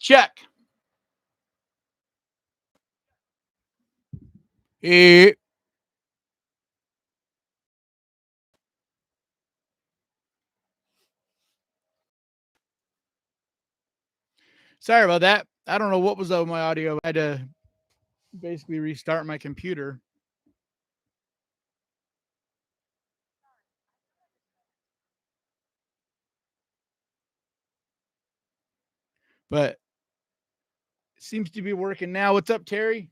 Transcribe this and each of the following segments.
Check. Eh, Sorry about that. I don't know what was up with my audio. I had to basically restart my computer. But it seems to be working now. What's up, Terry?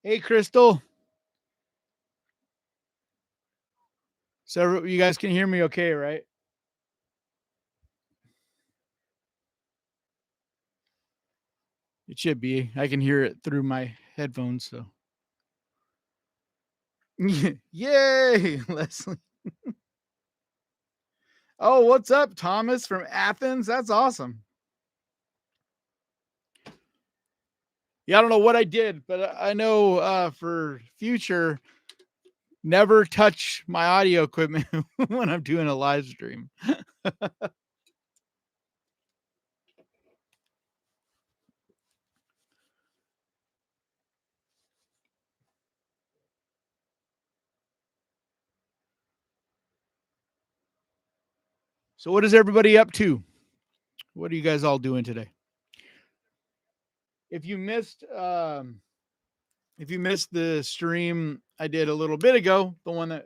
Hey, Crystal. So you guys can hear me okay, right? It should be. I can hear it through my headphones. So, yay, Leslie. Oh, what's up, Thomas from Athens? That's awesome. Yeah, I don't know what I did, but I know for future, never touch my audio equipment when I'm doing a live stream. So, what is everybody up to? What are you guys all doing today? If you missed, if you missed the stream I did a little bit ago, the one that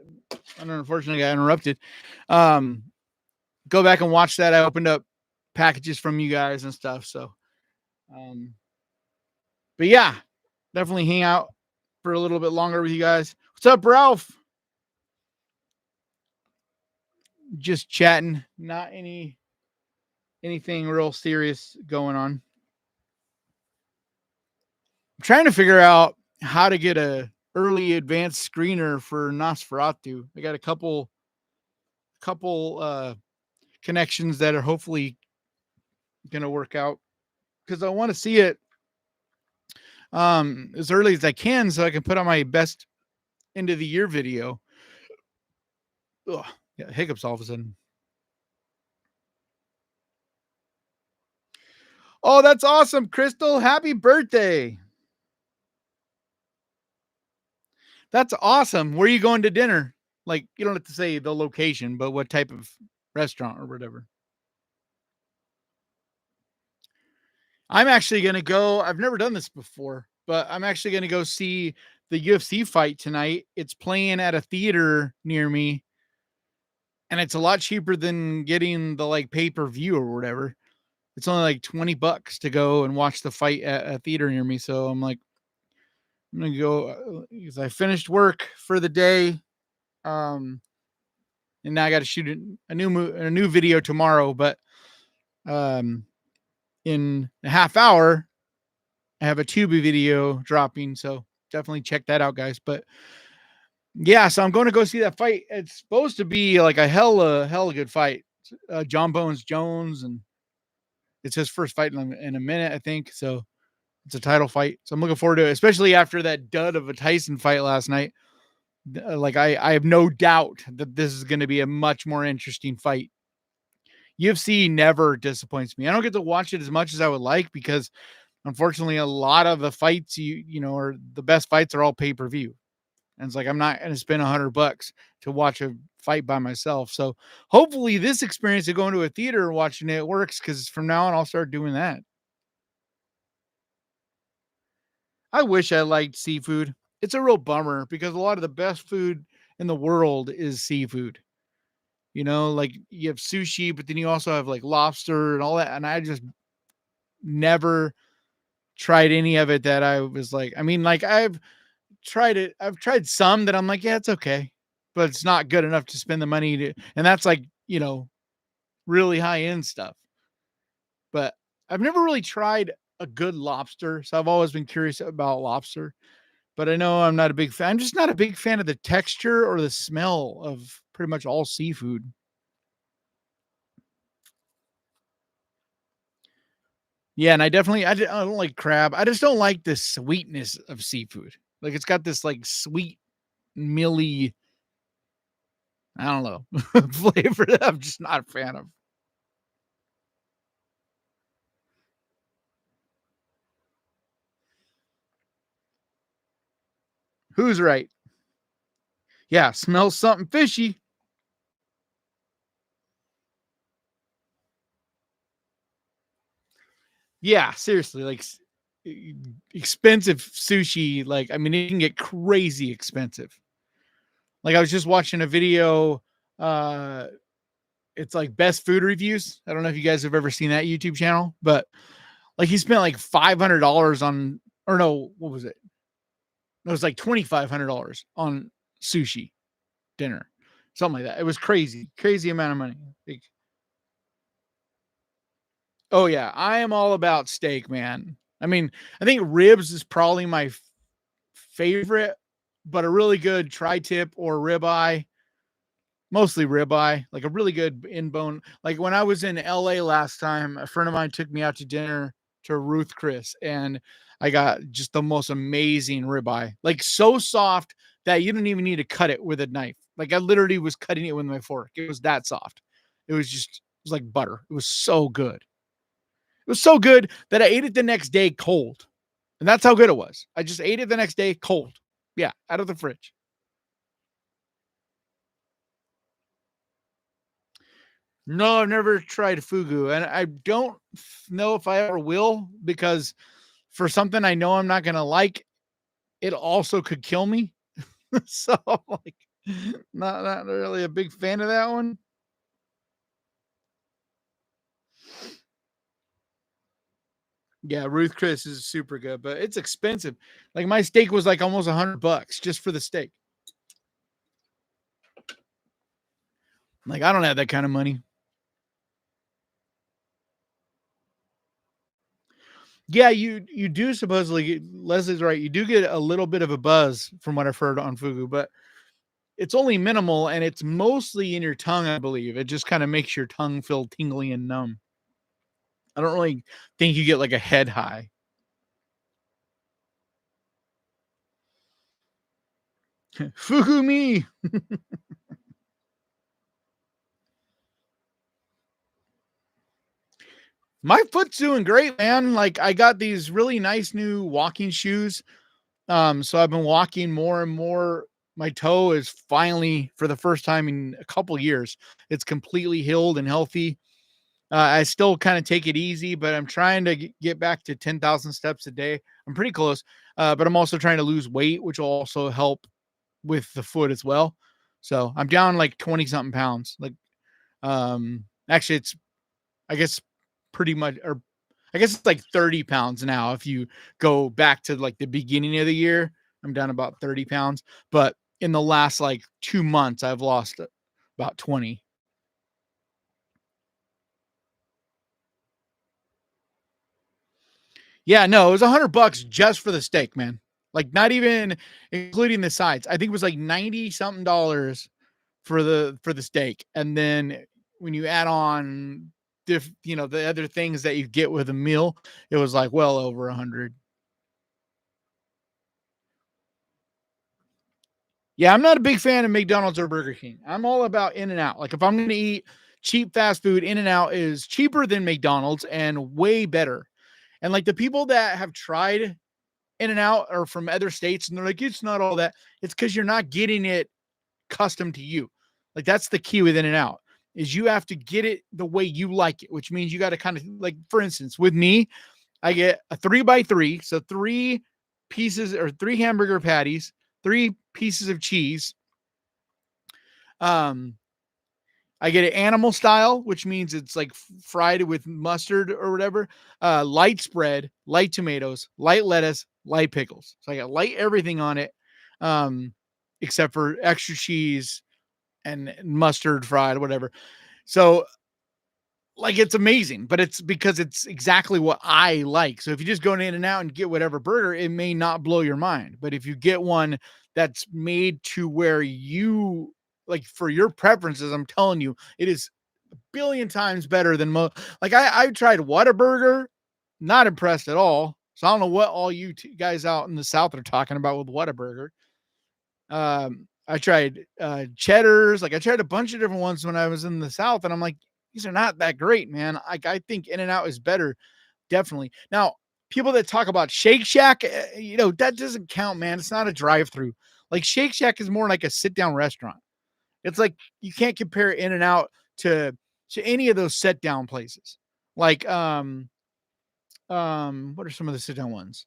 unfortunately got interrupted, um, go back and watch that. I opened up packages from you guys and stuff. So, um, but yeah, definitely hang out for a little bit longer with you guys. What's up, Ralph? Just chatting, not anything real serious going on. I'm trying to figure out how to get a early advanced screener for Nosferatu. I got a couple connections that are hopefully going to work out because I want to see it as early as I can so I can put on my best end of the year video. Ugh, yeah, hiccups all of a sudden. Oh, that's awesome, Crystal. Happy birthday. That's awesome. Where are you going to dinner? Like, you don't have to say the location, but what type of restaurant or whatever. I'm actually going to go. I've never done this before, but I'm actually going to go see the UFC fight tonight. It's playing at a theater near me, and it's a lot cheaper than getting the like pay-per-view or whatever. It's only like $20 to go and watch the fight at a theater near me. So I'm like, I'm going to go because I finished work for the day. And now I got to shoot a new video tomorrow, but um, in a half hour, I have a Tubi video dropping, so definitely check that out, guys. But yeah, so I'm going to go see that fight. It's supposed to be like a hella good fight. John Bones Jones, and it's his first fight in a minute, I think. So it's a title fight. So I'm looking forward to it, especially after that dud of a Tyson fight last night. Like I have no doubt that this is going to be a much more interesting fight. UFC never disappoints me. I don't get to watch it as much as I would like because unfortunately a lot of the fights you know are the best fights are all pay-per-view. And it's like I'm not going to spend $100 to watch a fight by myself. So hopefully this experience of going to a theater and watching it works because from now on I'll start doing that. I wish I liked seafood. It's a real bummer because a lot of the best food in the world is seafood. You know, like you have sushi, but then you also have like lobster and all that. And I just never tried any of it that I was like, I mean, like I've tried it. I've tried some that I'm like, yeah, it's okay, but it's not good enough to spend the money to, and that's like, really high end stuff. But I've never really tried a good lobster. So I've always been curious about lobster, but I know I'm not a big fan. I'm just not a big fan of the texture or the smell of pretty much all seafood. Yeah, and I don't like crab. I just don't like the sweetness of seafood. Like it's got this like sweet, mealy, I don't know, flavor that I'm just not a fan of. Who's right? Yeah, smells something fishy. Yeah, seriously, like expensive sushi. Like, I mean, it can get crazy expensive. Like, I was just watching a video. Uh, it's like best food reviews. I don't know if you guys have ever seen that YouTube channel, but like he spent like $500 on, or no, what was it? It was like $2,500 on sushi dinner, something like that. It was crazy, crazy amount of money. Like, oh yeah, I am all about steak, man. I mean, I think ribs is probably my favorite, but a really good tri-tip or ribeye, mostly ribeye, like a really good in bone. Like when I was in LA last time, a friend of mine took me out to dinner to Ruth Chris, and I got just the most amazing ribeye, like so soft that you didn't even need to cut it with a knife. Like I literally was cutting it with my fork. It was that soft. It was like butter. It was so good. It was so good that I ate it the next day cold. And that's how good it was. I just ate it the next day cold. Yeah, out of the fridge. No, I've never tried fugu, and I don't know if I ever will because for something I know I'm not gonna like, it also could kill me. So I'm like not really a big fan of that one. Yeah, Ruth Chris is super good, but it's expensive. Like my steak was like almost $100 just for the steak. Like I don't have that kind of money. Yeah, you do supposedly Leslie's right. You do get a little bit of a buzz from what I've heard on fugu, but it's only minimal and it's mostly in your tongue, I believe. It just kind of makes your tongue feel tingly and numb. I don't really think you get like a head high. Fugu me. My foot's doing great, man. Like I got these really nice new walking shoes. So I've been walking more and more. My toe is finally, for the first time in a couple years, it's completely healed and healthy. I still kind of take it easy, but I'm trying to get back to 10,000 steps a day. I'm pretty close, but I'm also trying to lose weight, which will also help with the foot as well. So I'm down like 20 something pounds. Like, actually, it's, I guess, pretty much, or I guess it's like 30 pounds now. If you go back to like the beginning of the year, I'm down about 30 pounds. But in the last like 2 months, I've lost about 20. Yeah, no, it was $100 just for the steak, man. Like not even including the sides. I think it was like 90 something dollars for the steak. And then when you add on the other things that you get with a meal, it was like well over 100. Yeah, I'm not a big fan of McDonald's or Burger King. I'm all about In and Out. Like if I'm going to eat cheap fast food, In and Out is cheaper than McDonald's and way better. And like the people that have tried In and Out are from other states and they're like, it's not all that. It's because you're not getting it custom to you. Like that's the key with In and Out is you have to get it the way you like it, which means you got to kind of like, for instance, with me, I get a 3x3. So three pieces or three hamburger patties, three pieces of cheese. Um, I get it animal style, which means it's like fried with mustard or whatever. Light spread, light tomatoes, light lettuce, light pickles. So I got light everything on it, um, except for extra cheese and mustard fried, whatever. So like it's amazing, but it's because it's exactly what I like. So if you just go in and out and get whatever burger, it may not blow your mind. But if you get one that's made to where you like for your preferences, I'm telling you, it is a billion times better than like I tried Whataburger, not impressed at all. So I don't know what all you guys out in the South are talking about with Whataburger. I tried cheddars, like I tried a bunch of different ones when I was in the South, and I'm like, these are not that great, man. I think In and Out is better, definitely. Now, people that talk about Shake Shack, that doesn't count, man. It's not a drive-through. Like Shake Shack is more like a sit-down restaurant. It's like you can't compare In and Out to any of those sit-down places. Like what are some of the sit-down ones?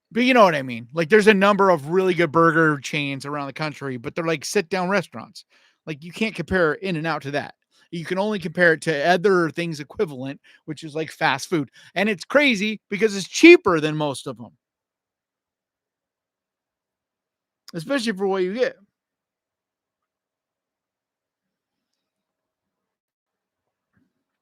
But you know what I mean? Like there's a number of really good burger chains around the country, but they're like sit down restaurants. Like you can't compare In and Out to that. You can only compare it to other things equivalent, which is like fast food. And it's crazy because it's cheaper than most of them, especially for what you get.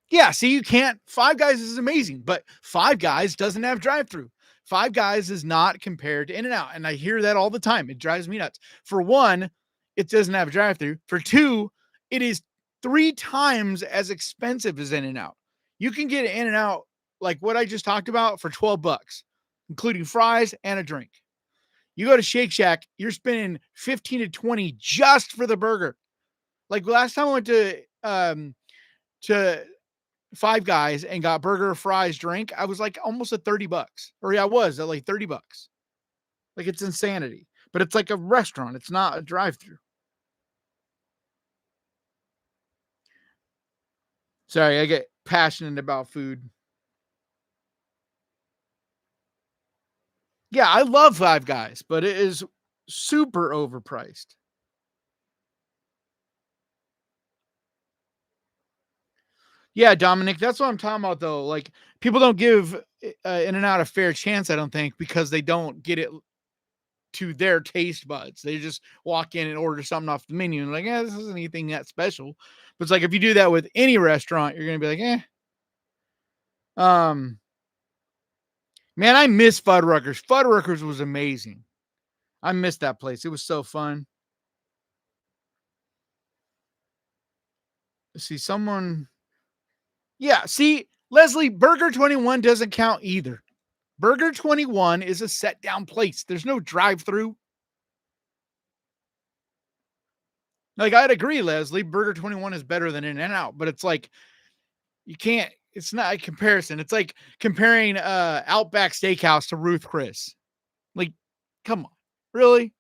Yeah, see, you can't. Five Guys is amazing, but Five Guys doesn't have drive through. Five Guys is not compared to In and Out. And I hear that all the time. It drives me nuts. For one, it doesn't have a drive through. For two, it is three times as expensive as In and Out. You can get In and Out, like what I just talked about, for 12 bucks, including fries and a drink. You go to Shake Shack, you're spending 15 to 20 just for the burger. Like last time I went to Five Guys and got burger, fries, drink, I was like almost at 30 bucks. Or yeah, I was at like 30 bucks. Like it's insanity. But it's like a restaurant. It's not a drive-through. Sorry, I get passionate about food. Yeah, I love Five Guys, but it is super overpriced. Yeah, Dominic, that's what I'm talking about though. Like people don't give In and Out a fair chance, I don't think, because they don't get it to their taste buds. They just walk in and order something off the menu and like, this isn't anything that special. But it's like if you do that with any restaurant, you're gonna be like, Um, man, I miss Fuddruckers. Fuddruckers was amazing. I missed that place. It was so fun. See, someone, yeah, see, Leslie, Burger 21 doesn't count either. Burger 21 is a set down place. There's no drive through. Like, I'd agree, Leslie. Burger 21 is better than In and Out, but it's like, you can't, it's not a comparison. It's like comparing Outback Steakhouse to Ruth Chris. Like, come on. Really?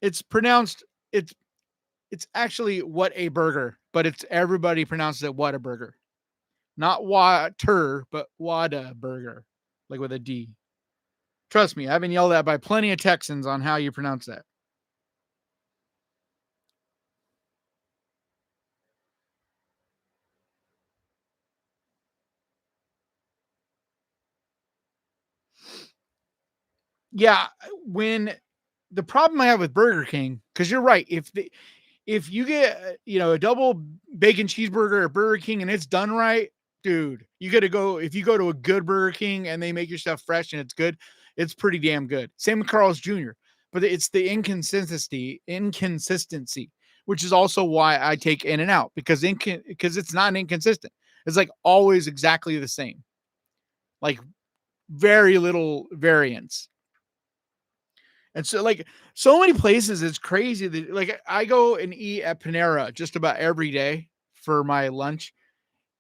It's pronounced, it's actually what a burger, but it's everybody pronounces it what a burger. Not water, but Wada burger, like with a D. Trust me, I've been yelled at by plenty of Texans on how you pronounce that. Yeah, when the problem I have with Burger King, because you're right, if you get a double bacon cheeseburger at Burger King and it's done right, dude, you got to go. If you go to a good Burger King and they make your stuff fresh and it's good, it's pretty damn good. Same with Carl's Jr. But it's the inconsistency, which is also why I take In and Out because it's not inconsistent. It's like always exactly the same, like very little variance. And so, like, so many places, it's crazy that, like, I go and eat at Panera just about every day for my lunch.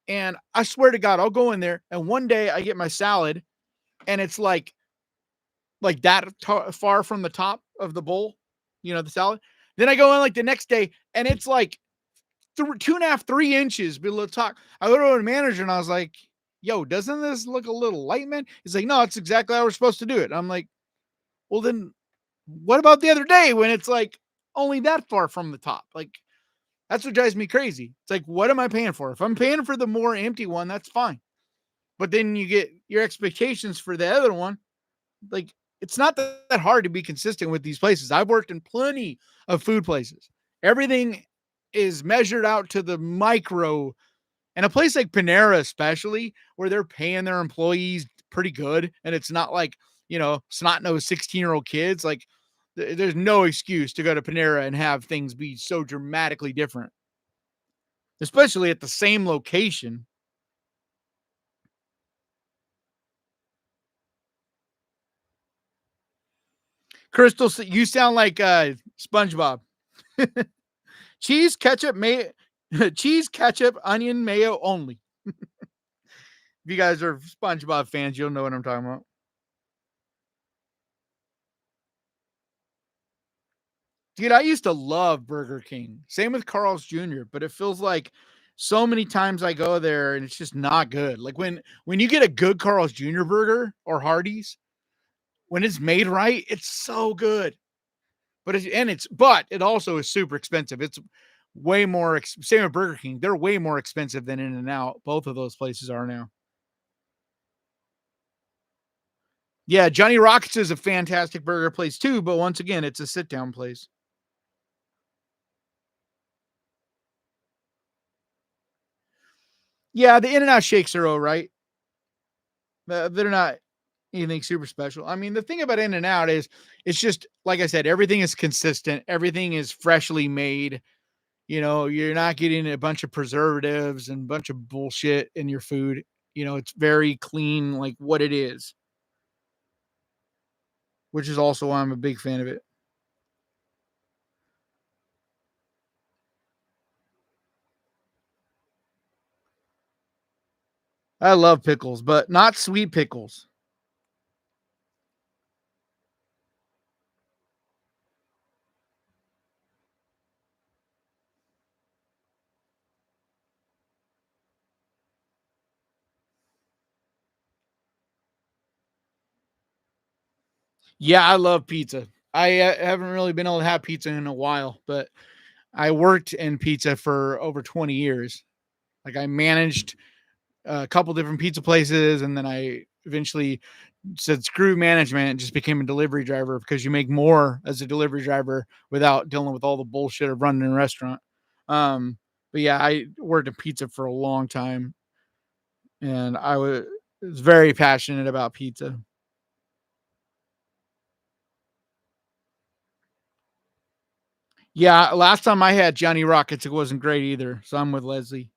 And I swear to God, I'll go in there and one day I get my salad and it's like that far from the top of the bowl, the salad. Then I go in like the next day and it's like 2.5, 3 inches below the top. I go to the manager and I was like, yo, doesn't this look a little light, man? He's like, no, it's exactly how we're supposed to do it. I'm like, well, then what about the other day when it's like only that far from the top? Like, that's what drives me crazy. It's like, what am I paying for? If I'm paying for the more empty one, that's fine. But then you get your expectations for the other one. Like, it's not that hard to be consistent with these places. I've worked in plenty of food places. Everything is measured out to the micro. And a place like Panera, especially where they're paying their employees pretty good, and it's not like, snot nosed 16-year-old kids. Like, there's no excuse to go to Panera and have things be so dramatically different, especially at the same location. Crystal, you sound like SpongeBob. Cheese, ketchup, mayo, cheese, ketchup, onion, mayo only. If you guys are SpongeBob fans, you'll know what I'm talking about. Dude, I used to love Burger King. Same with Carl's Jr., but it feels like so many times I go there and it's just not good. Like when you get a good Carl's Jr. burger or Hardee's, when it's made right, it's so good. But it also is super expensive. It's way more same with Burger King. They're way more expensive than In-N-Out. Both of those places are now. Yeah, Johnny Rockets is a fantastic burger place too, but once again, it's a sit down place. Yeah, the In-N-Out shakes are all right. They're not anything super special. I mean, the thing about In-N-Out is it's just like I said, everything is consistent, everything is freshly made. You're not getting a bunch of preservatives and a bunch of bullshit in your food. It's very clean, like what it is, which is also why I'm a big fan of it. I love pickles, but not sweet pickles. Yeah, I love pizza. I haven't really been able to have pizza in a while, but I worked in pizza for over 20 years. Like I managed a couple different pizza places, and then I eventually said screw management and just became a delivery driver because you make more as a delivery driver without dealing with all the bullshit of running a restaurant. But yeah, I worked in pizza for a long time, and was very passionate about pizza. Yeah, last time I had Johnny Rockets, it wasn't great either. So I'm with Leslie.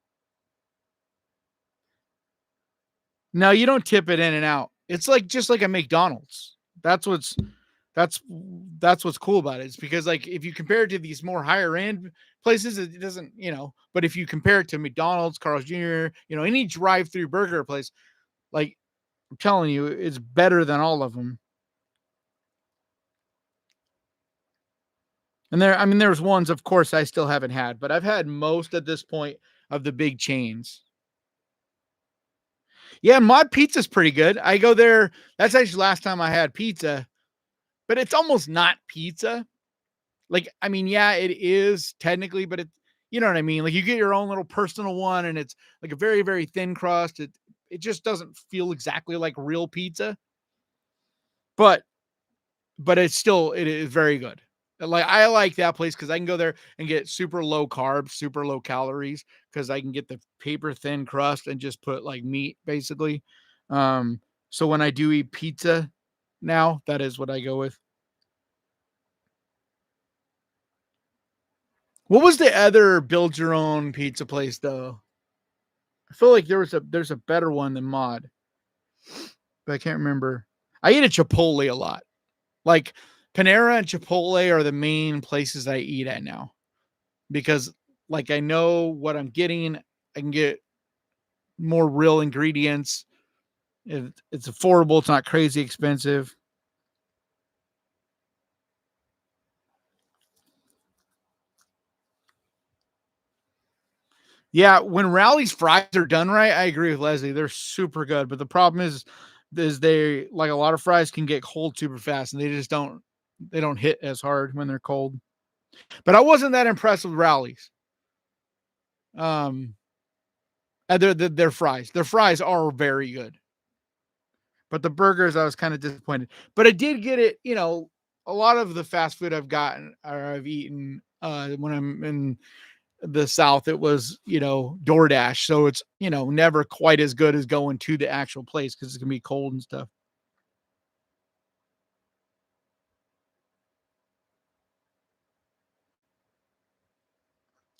No, you don't tip it in and out. It's like just like a McDonald's. That's what's that's that's what's cool about it. It's because like if you compare it to these more higher end places, it doesn't, but if you compare it to McDonald's, Carl's Jr., any drive-through burger place, like I'm telling you, it's better than all of them. And I mean, there's ones, of course, I still haven't had, but I've had most at this point of the big chains. Yeah, my pizza's pretty good. I go there. That's actually last time I had pizza, but it's almost not pizza. Like, I mean, yeah, it is technically, but you know what I mean? Like you get your own little personal one and it's like a very, very thin crust. It just doesn't feel exactly like real pizza, but it is very good. Like I like that place because I can go there and get super low carbs, super low calories because I can get the paper thin crust and just put like meat basically. Um, so when I do eat pizza now, that is what I go with. What was the other build your own pizza place though? I feel like there's a better one than Mod, but I can't remember. I eat at Chipotle a lot. Like Panera and Chipotle are the main places I eat at now because like I know what I'm getting. I can get more real ingredients. It's affordable. It's not crazy expensive. Yeah, when Rally's fries are done right, I agree with Leslie. They're super good, but the problem is they like a lot of fries can get cold super fast, and they don't hit as hard when they're cold. But I wasn't that impressed with Rally's. Um, their fries. Their fries are very good. But the burgers, I was kind of disappointed. But I did get it, a lot of the fast food I've gotten or I've eaten when I'm in the South, it was, DoorDash. So it's, never quite as good as going to the actual place because it's gonna be cold and stuff.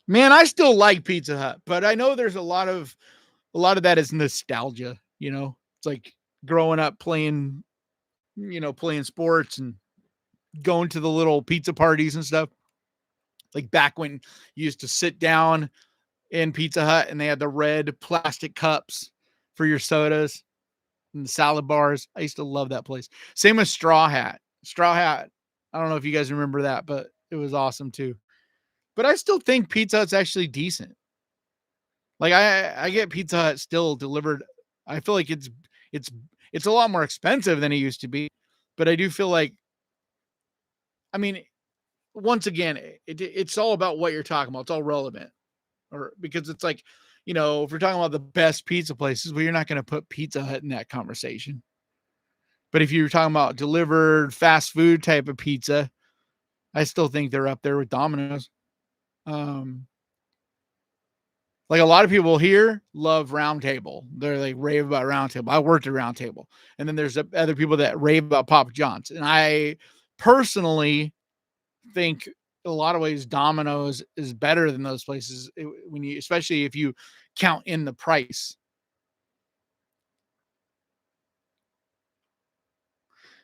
Man, I still like Pizza Hut, but I know there's a lot of that is nostalgia, It's like growing up playing sports and going to the little pizza parties and stuff. Like back when you used to sit down in Pizza Hut and they had the red plastic cups for your sodas and the salad bars. I used to love that place. Same with Straw Hat. Straw Hat. I don't know if you guys remember that, but it was awesome too. But I still think Pizza Hut's actually decent. Like I get Pizza Hut still delivered. I feel like it's it's a lot more expensive than it used to be, but I do feel like, I mean, once again, it's all about what you're talking about. It's all relevant, or because it's like, if we're talking about the best pizza places, well, you're not going to put Pizza Hut in that conversation. But if you're talking about delivered fast food type of pizza, I still think they're up there with Domino's. Um, like a lot of people here love Round Table. They're like rave about Round Table. I worked at Round Table, and then there's other people that rave about Papa John's. And I personally think a lot of ways Domino's is better than those places when you, especially if you count in the price.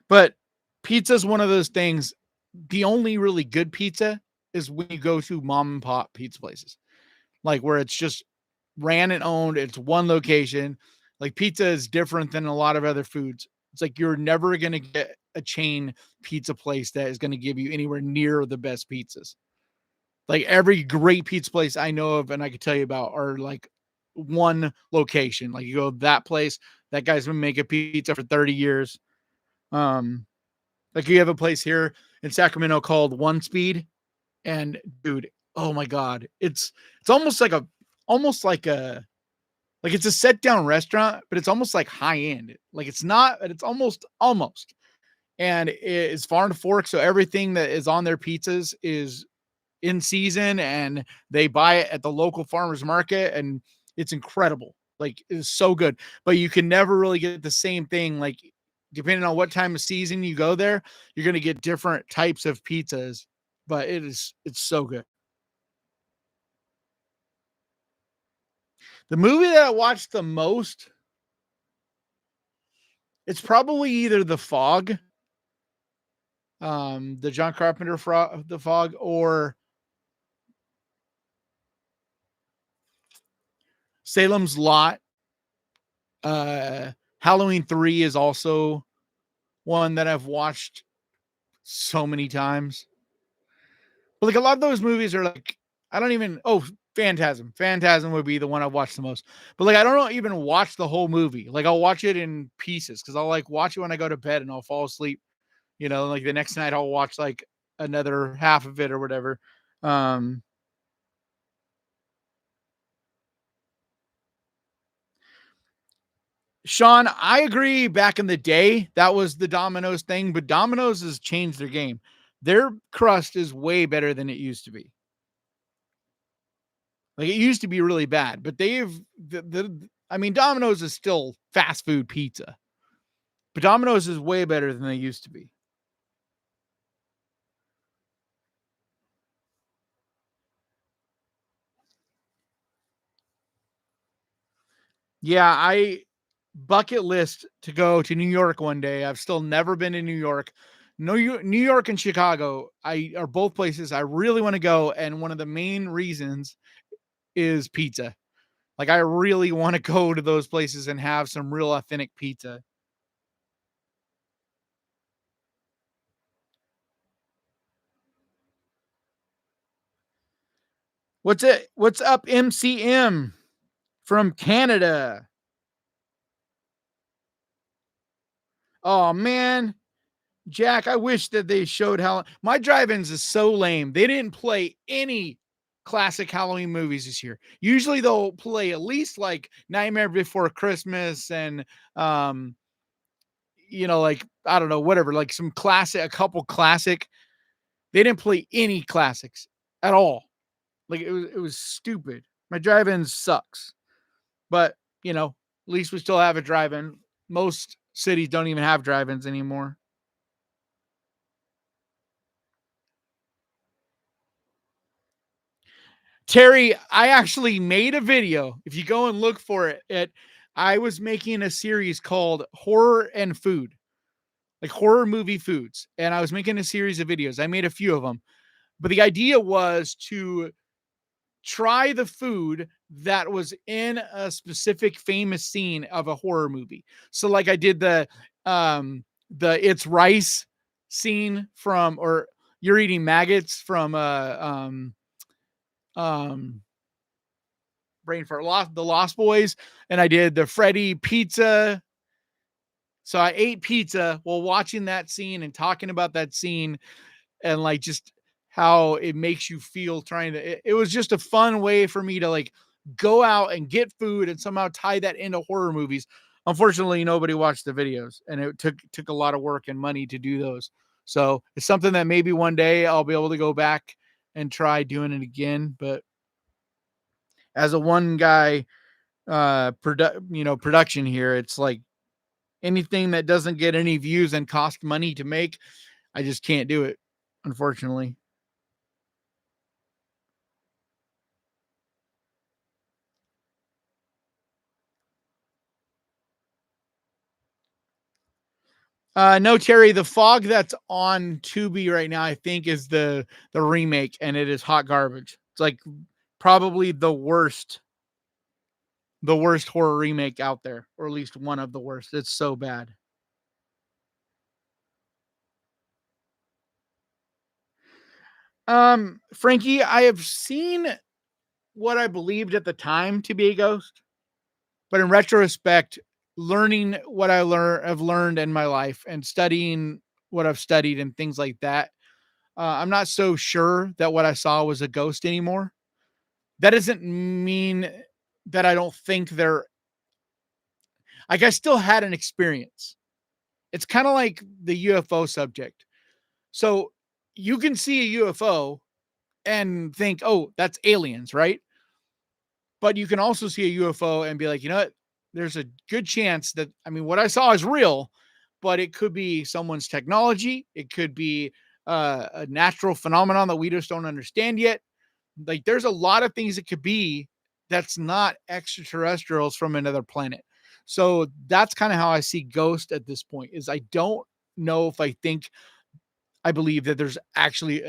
But pizza is one of those things. The only really good pizza is when you go to mom and pop pizza places, like where it's just ran and owned. It's one location. Like pizza is different than a lot of other foods. It's like you're never going to get a chain pizza place that is going to give you anywhere near the best pizzas. Like every great pizza place I know of and I could tell you about are like one location. Like you go to that place, that guy's been making pizza for 30 years. Um, like you have a place here in Sacramento called One Speed, and dude, oh my god, it's almost like it's a set down restaurant, but it's almost like high end. Like it's not, but it's almost. And it's farm to fork, so everything that is on their pizzas is in season and they buy it at the local farmers market and it's incredible. Like it's so good. But you can never really get the same thing. Like depending on what time of season you go there, you're gonna get different types of pizzas. But it's so good. The movie that I watched the most, it's probably either The Fog, the John Carpenter The Fog, or Salem's Lot. Halloween 3 is also one that I've watched so many times. But like a lot of those movies are like, I don't even, Phantasm. Phantasm would be the one I watched the most. But like I don't even watch the whole movie. Like I'll watch it in pieces because I'll like watch it when I go to bed and I'll fall asleep. Like the next night I'll watch like another half of it or whatever. Um Sean, I agree back in the day that was the Domino's thing, but Domino's has changed their game. Their crust is way better than it used to be. Like it used to be really bad, but they've I mean Domino's is still fast food pizza. But Domino's is way better than they used to be. Yeah, I bucket list to go to New York one day. I've still never been to New York. No, New York and Chicago, I are both places I really want to go, and one of the main reasons is pizza. Like I really want to go to those places and have some real authentic pizza. What's it? What's up, MCM from Canada? Oh man, Jack, I wish that they showed how my drive-ins is so lame. They didn't play any classic Halloween movies this year. Usually they'll play at least like Nightmare Before Christmas and um like, I don't know, whatever, like some classic, a couple classic. They didn't play any classics at all. Like it was stupid. My drive-in sucks. But, at least we still have a drive-in. Most cities don't even have drive-ins anymore. Terry, I actually made a video. If you go and look for it, I was making a series called Horror and Food, like horror movie foods. And I was making a series of videos. I made a few of them. But the idea was to try the food that was in a specific famous scene of a horror movie. So like I did the it's rice scene from, or you're eating maggots from um brain for lost the Lost Boys, and I did the Freddy pizza. So I ate pizza while watching that scene and talking about that scene, and like just how it makes you feel trying to it was just a fun way for me to like go out and get food and somehow tie that into horror movies. Unfortunately, nobody watched the videos, and it took a lot of work and money to do those. So it's something that maybe one day I'll be able to go back and try doing it again. But as a one guy production here, it's like anything that doesn't get any views and cost money to make, I just can't do it, unfortunately. No, Terry, the fog that's on Tubi right now, I think, is the remake, and it is hot garbage. It's like probably the worst horror remake out there, or at least one of the worst. It's so bad. Frankie, I have seen what I believed at the time to be a ghost, but in retrospect, learning what I've learned in my life and studying what I've studied and things like that, I'm not so sure that what I saw was a ghost anymore. That doesn't mean that I don't think they're like, I still had an experience. It's kind of like the UFO subject. So you can see a UFO and think, oh, that's aliens, right? But you can also see a UFO and be like, you know what? There's a good chance that, I mean, what I saw is real, but it could be someone's technology. It could be a natural phenomenon that we just don't understand yet. Like there's a lot of things it could be that's not extraterrestrials from another planet. So that's kind of how I see ghost at this point. Is I don't know if I believe that there's actually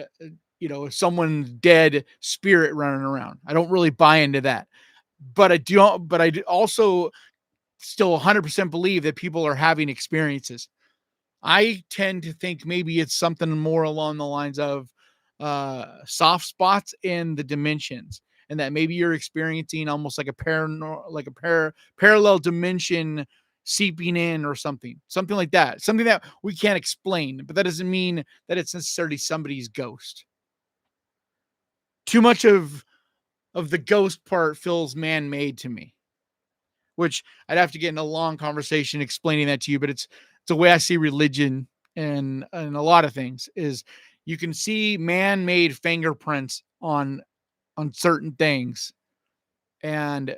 someone's dead spirit running around. I don't really buy into that. But I also still 100% believe that people are having experiences. I tend to think maybe it's something more along the lines of soft spots in the dimensions, and that maybe you're experiencing almost like a parallel dimension seeping in, or something like that, something that we can't explain, but that doesn't mean that it's necessarily somebody's ghost. Too much of the ghost part feels man-made to me, which I'd have to get in a long conversation explaining that to you, but it's the way I see religion and a lot of things is you can see man-made fingerprints on certain things, and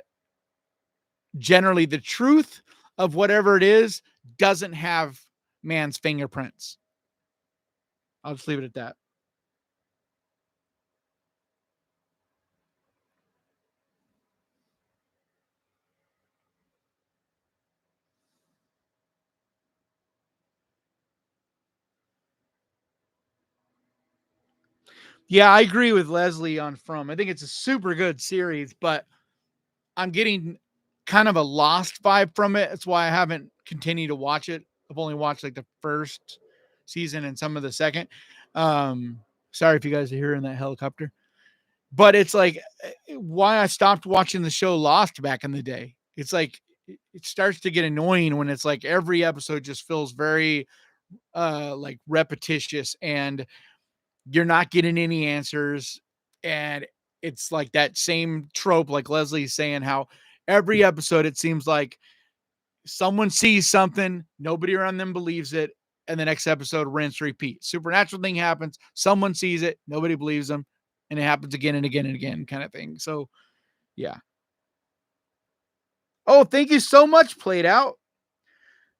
generally the truth of whatever it is doesn't have man's fingerprints. I'll just leave it at that. Yeah, I agree with Leslie on From. I think it's a super good series, but I'm getting kind of a lost vibe from it. That's why I haven't continued to watch it. I've only watched like the first season and some of the second. Um, Sorry if you guys are hearing that helicopter, but it's like why I stopped watching the show Lost back in the day. It's like it starts to get annoying when it's like every episode just feels very like repetitious, and you're not getting any answers, and it's like that same trope like Leslie's saying, how every episode it seems like Someone sees something, nobody around them believes it, and the next episode, rinse, repeat. Supernatural thing happens, someone sees it, nobody believes them, and it happens again and again and again, kind of thing. So, yeah. Oh, thank you so much, Played Out.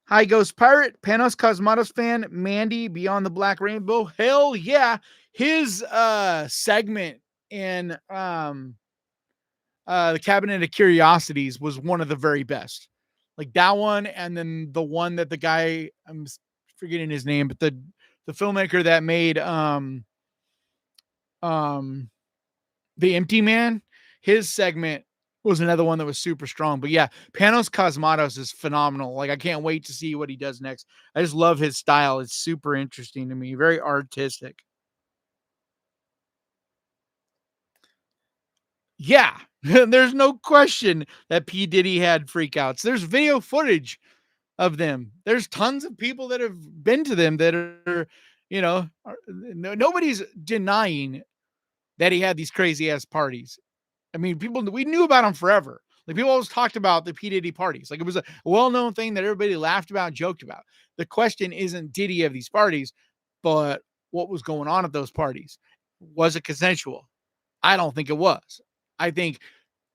Hi, Ghost Pirate, Panos Cosmatos fan, Mandy, Beyond the Black Rainbow. Hell yeah. His segment in the Cabinet of Curiosities was one of the very best. Like that one, and then the one that the guy, I'm forgetting his name, but the filmmaker that made um The Empty Man, his segment was another one that was super strong. But yeah, Panos Cosmatos is phenomenal. Like I can't wait to see what he does next. I just love his style. It's super interesting to me, very artistic. Yeah, there's no question that P. Diddy had freakouts. There's video footage of them. There's tons of people that have been to them that are, nobody's denying that he had these crazy ass parties. I mean, people, we knew about him forever. Like people always talked about the P. Diddy parties. Like it was a well-known thing that everybody laughed about, joked about. The question isn't did he have these parties, but what was going on at those parties? Was it consensual? I don't think it was. I think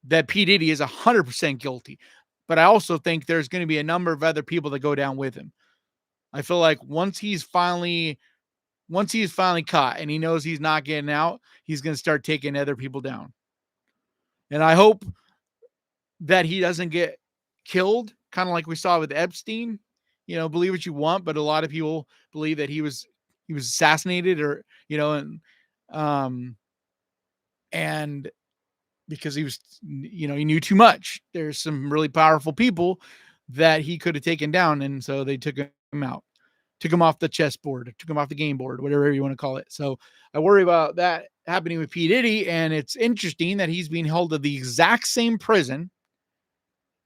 that P. Diddy is 100% guilty, but I also think there's going to be a number of other people that go down with him. I feel like once he's finally caught and he knows he's not getting out, he's going to start taking other people down. And I hope that he doesn't get killed, kind of like we saw with Epstein. Believe what you want, but a lot of people believe that he was assassinated, or um and because he knew too much. There's some really powerful people that he could have taken down, and so they took him out, took him off the chessboard, took him off the game board, whatever you want to call it. So I worry about that happening with P. Diddy, and it's interesting that he's being held at the exact same prison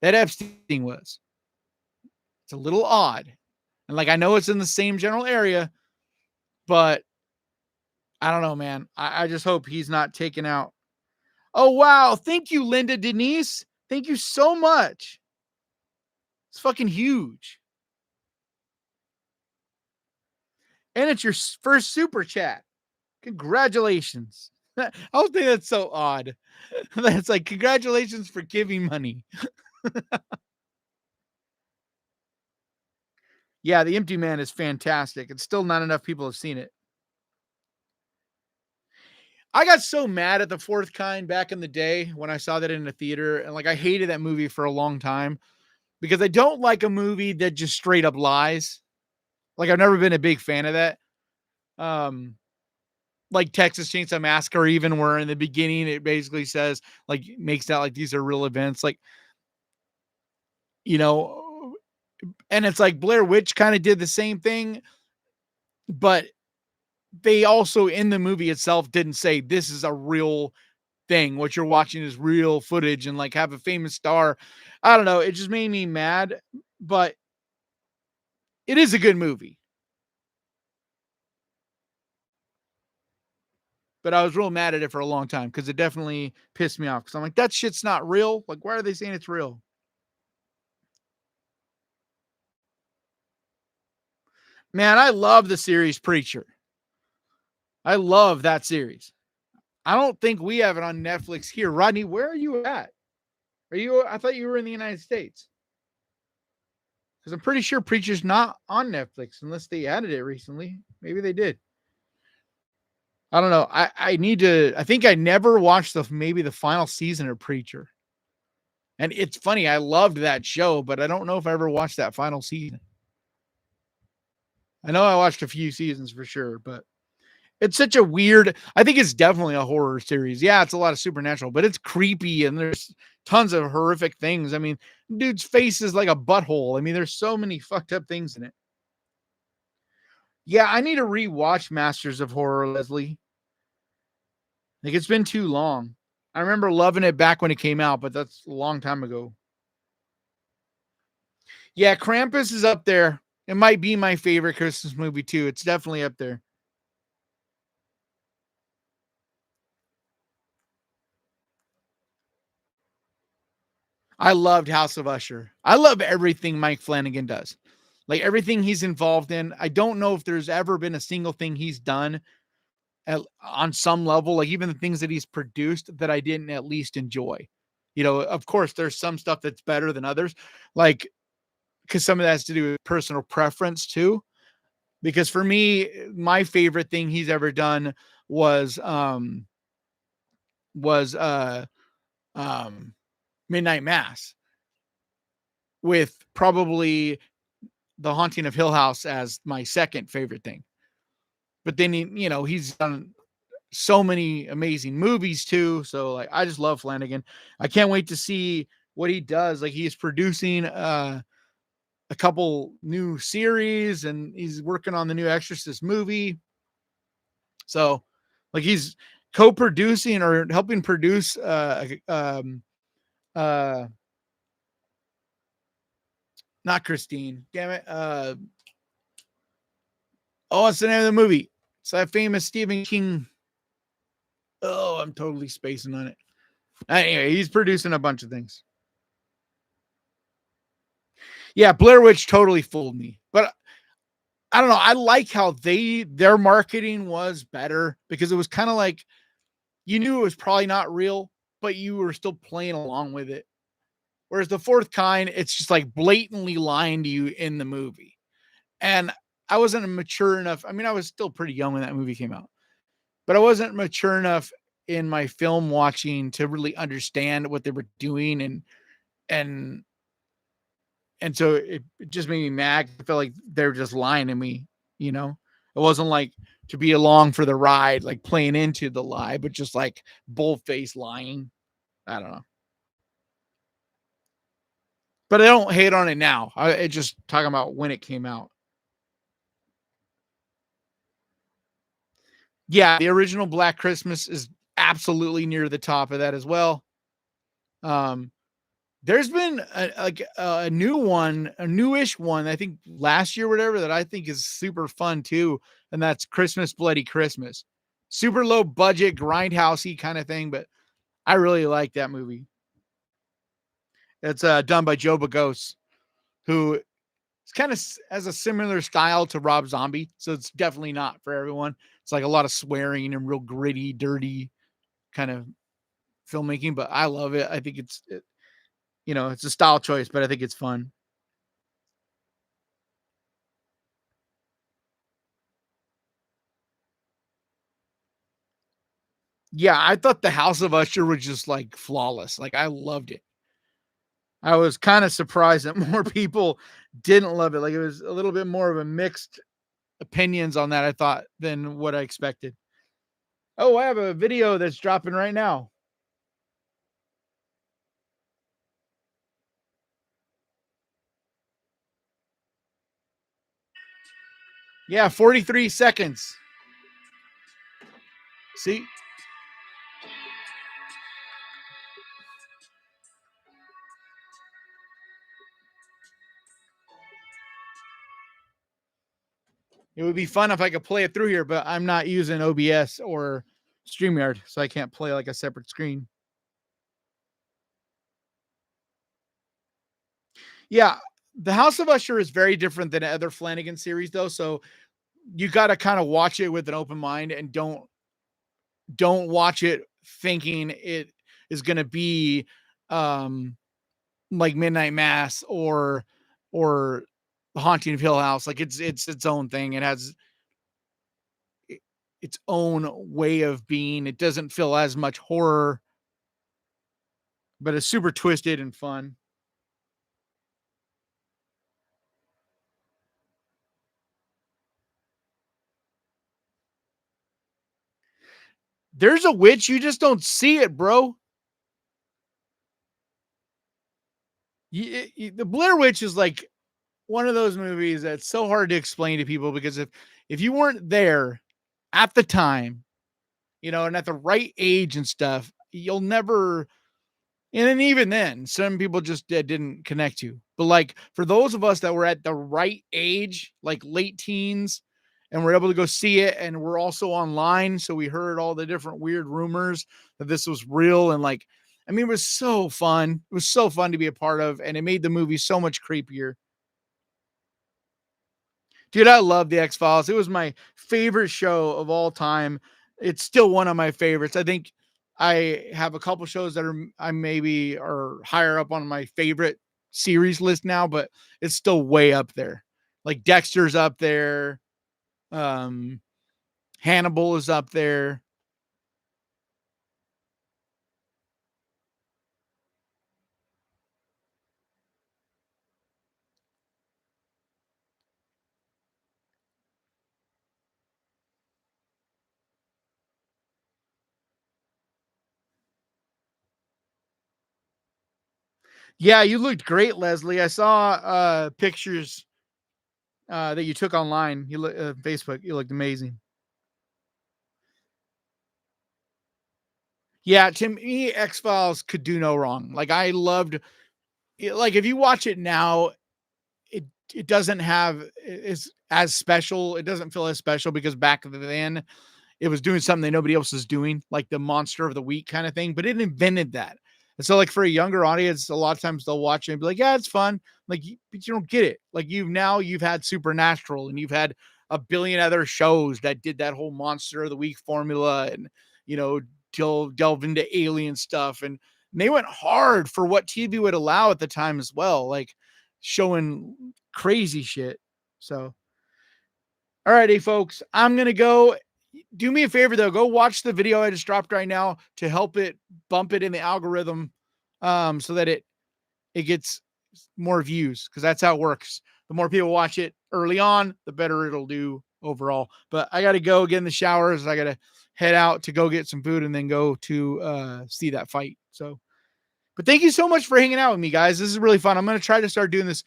that Epstein was. It's a little odd. And like I know it's in the same general area, but I don't know, man. I just hope he's not taken out. Oh wow. Thank you, Linda Denise. Thank you so much. It's fucking huge. And it's your first super chat. Congratulations. I don't think that's so odd. That's like congratulations for giving money. Yeah, The Empty Man is fantastic. It's still not enough people have seen it. I got so mad at The Fourth Kind back in the day when I saw that in the theater, and like I hated that movie for a long time because I don't like a movie that just straight up lies. Like I've never been a big fan of that. Um, like Texas Chainsaw Massacre, even where in the beginning it basically says like makes out like these are real events, like you know, and it's like Blair Witch kind of did the same thing, but they also in the movie itself didn't say this is a real thing. What you're watching is real footage and like have a famous star. I don't know. It just made me mad, but it is a good movie. But I was real mad at it for a long time because it definitely pissed me off. Because I'm like, that shit's not real. Like, why are they saying it's real? Man, I love the series Preacher. I love that series. I don't think we have it on Netflix here. Rodney, where are you at? I thought you were in the United States. Because I'm pretty sure Preacher's not on Netflix unless they added it recently. Maybe they did. I don't know. I need to. I think I never watched maybe the final season of Preacher. And it's funny. I loved that show, but I don't know if I ever watched that final season. I know I watched a few seasons for sure, but it's such a weird. I think it's definitely a horror series. Yeah, it's a lot of supernatural, but it's creepy and there's tons of horrific things. I mean, dude's face is like a butthole. I mean, there's so many fucked up things in it. Yeah, I need to rewatch Masters of Horror, Leslie. Like it's been too long. I remember loving it back when it came out, but that's a long time ago. Yeah, Krampus is up there. It might be my favorite Christmas movie too. It's definitely up there. I loved House of Usher. I love everything Mike Flanagan does. Like everything he's involved in. I don't know if there's ever been a single thing he's done on some level, like even the things that he's produced that I didn't at least enjoy. You know, of course, there's some stuff that's better than others, like because some of that has to do with personal preference too. Because for me, my favorite thing he's ever done was was uh um Midnight Mass, with probably The Haunting of Hill House as my second favorite thing. But then he's done so many amazing movies too. So like I just love Flanagan. I can't wait to see what he does. Like he's producing a couple new series and he's working on the new Exorcist movie. So like he's co-producing or helping produce uh not Christine. Damn it. Oh, what's the name of the movie? It's that famous Stephen King. Oh, I'm totally spacing on it. Anyway, he's producing a bunch of things. Yeah, Blair Witch totally fooled me. But I don't know. I like how their marketing was better because it was kind of like you knew it was probably not real, but you were still playing along with it. Whereas the fourth kind, it's just like blatantly lying to you in the movie. And I wasn't mature enough. I mean, I was still pretty young when that movie came out, but I wasn't mature enough in my film watching to really understand what they were doing and and so it just made me mad. I felt like they were just lying to me, you know. It wasn't like to be along for the ride, like playing into the lie, but just like bull-faced lying. I don't know. But I don't hate on it now. I just talking about when it came out. Yeah, the original Black Christmas is absolutely near the top of that as well. Um, there's been a new one, a newish one, I think last year, whatever, that I think is super fun too, and that's Christmas Bloody Christmas. Super low budget, grindhousey kind of thing, but I really like that movie. It's done by Joe Bagos, who is kind of has a similar style to Rob Zombie, so it's definitely not for everyone. It's like a lot of swearing and real gritty, dirty kind of filmmaking, but I love it. I think it's a style choice, but I think it's fun. Yeah, I thought the House of Usher was just like flawless. Like I loved it. I was kind of surprised that more people didn't love it. Like it was a little bit more of a mixed opinions on that, I thought, than what I expected. Oh, I have a video that's dropping right now. Yeah, 43 seconds. See? It would be fun if I could play it through here, but I'm not using OBS or StreamYard, so I can't play like a separate screen. Yeah, the House of Usher is very different than other Flanagan series, though. So you got to kind of watch it with an open mind and don't watch it thinking it is going to be um like Midnight Mass or The Haunting of Hill House. Like it's its own thing. It has its own way of being. It doesn't feel as much horror, but it's super twisted and fun. There's a witch, you just don't see it, bro. The Blair Witch is like one of those movies that's so hard to explain to people because if you weren't there at the time, and at the right age and stuff, you'll never. And then even then, some people just didn't connect to. But like for those of us that were at the right age, like late teens, and we're able to go see it, and we're also online, so we heard all the different weird rumors that this was real, and like I mean, it was so fun. It was so fun to be a part of, and it made the movie so much creepier. Dude, I love the X Files. It was my favorite show of all time. It's still one of my favorites. I think I have a couple shows that I maybe are higher up on my favorite series list now, but it's still way up there. Like Dexter's up there. Um, Hannibal is up there. Yeah, you looked great, Leslie. I saw pictures that you took online. You look Facebook. You looked amazing. Yeah, to me, X Files could do no wrong. Like I loved like if you watch it now, it it doesn't have it's as special. It doesn't feel as special because back then it was doing something that nobody else is doing, like the monster of the week kind of thing. But it invented that. And so, like for a younger audience, a lot of times they'll watch it and be like, "Yeah, it's fun." Like, but you don't get it. Like you've had Supernatural and you've had a billion other shows that did that whole monster of the week formula, and you know, delve into alien stuff, and they went hard for what TV would allow at the time as well, like showing crazy shit. So, all righty, folks, I'm gonna go. Do me a favor though, go watch the video I just dropped right now to help it bump it in the algorithm, so that it gets more views because that's how it works. The more people watch it early on, the better it'll do overall. But I got to go get in the showers. I got to head out to go get some food and then go to see that fight. So, but thank you so much for hanging out with me, guys. This is really fun. I'm going to try to start doing this.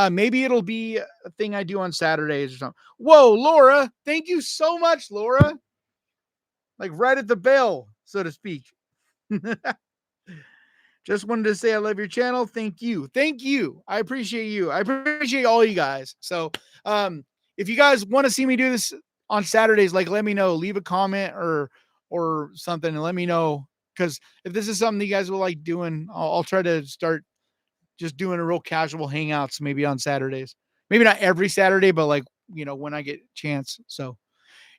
Maybe it'll be a thing I do on Saturdays or something. Whoa, Laura. Thank you so much, Laura. Like right at the bell, so to speak. Just wanted to say I love your channel. Thank you. Thank you. I appreciate you. I appreciate all you guys. So if you guys want to see me do this on Saturdays, like let me know. Leave a comment or something and let me know. Because if this is something you guys will like doing, I'll try to start just doing a real casual hangouts maybe on Saturdays. Maybe not every Saturday, but like, when I get a chance. So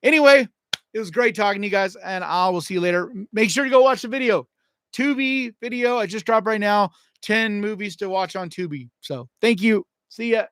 anyway, it was great talking to you guys, and I will see you later. Make sure to go watch the video. Tubi video I just dropped right now. 10 movies to watch on Tubi. So thank you. See ya.